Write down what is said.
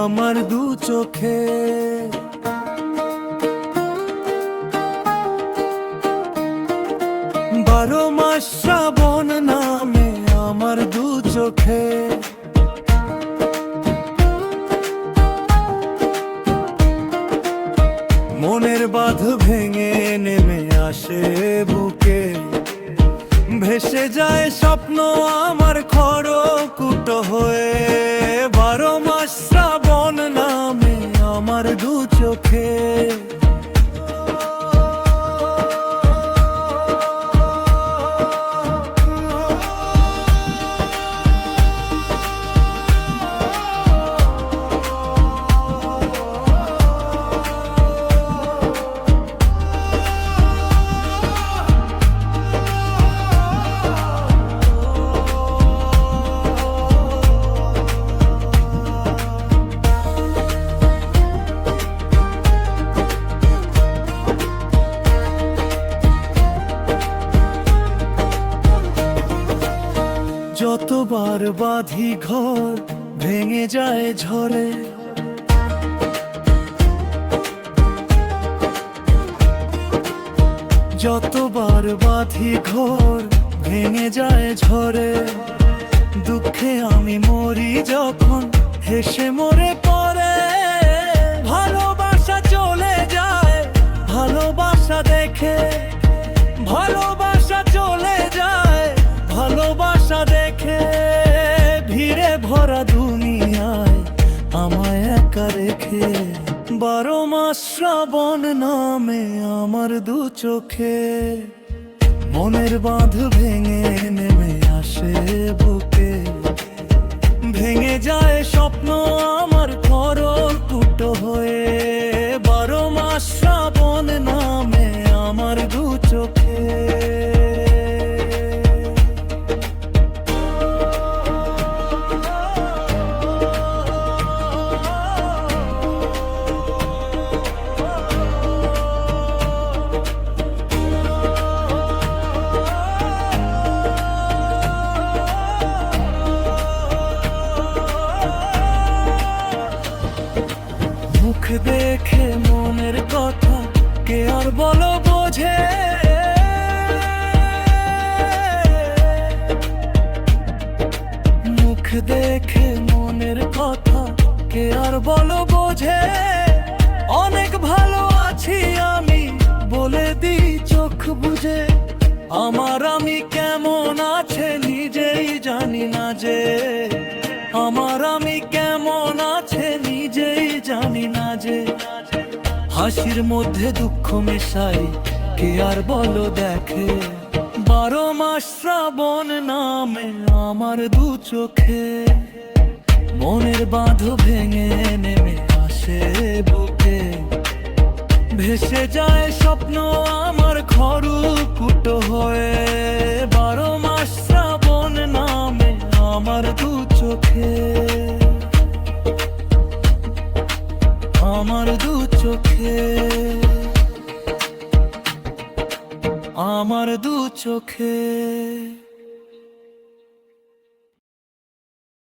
আমার দু চোখে। 12 মাস শ্রাবণ নামে আমার দু চোখে। মনের বাঁধ ভেঙে নেমে আসে বুকে, ভেসে যায় স্বপ্ন আমার খড়কুটো হয়ে। 12 মাস শ্রাবণ নামে আমার দু চোখে। যতবার বাঁধি ঘর ভেঙে যায় ঝড়ে, যতবার বাঁধি ঘর ভেঙে যায় ঝড়ে। দুঃখে আমি মরি যখন হেসে মরে পড়ে। ভালোবাসা চলে যায় ভালোবাসা দেখে, ভালোবাসা চলে যায় ভালোবাসা দেখে। ভিড়ে ভরা দুনিয়ায় আমায় একা রেখে। 12 মাস শ্রাবণ নামে আমার দু চোখে। মনের বাঁধ ভেঙে নেমে আসে বুকে, ভেঙে যায় স্বপ্ন আমার খড়কুটো হয়ে। 12 মাস শ্রাবণ নামে আমার দু চোখে। মুখ দেখে মনের কথা কে আর বলো বোঝে। মুখ দেখে মনের কথা কে আর বলো বোঝে। অনেক ভালো আছি আমি বলে দিই চোখ বুঝে। আমার আমি কেমন আছে নিজেই জানি না যে। আমার আমি কেমন আছে নিজেই জানি না যে। হাসির মধ্যে দুঃখ মেশাই কে আর বলো দেখে। 12 মাস শ্রাবণ নামে আমার দু চোখে। মনের বাঁধ ভেঙে নেমে আসে বুকে, ভেসে যায় স্বপ্ন আমার খড়কুটো হয়ে। 12 মাস শ্রাবণ নামে আমার দু চোখে। আমার দু চোখে। আমার দু চোখে।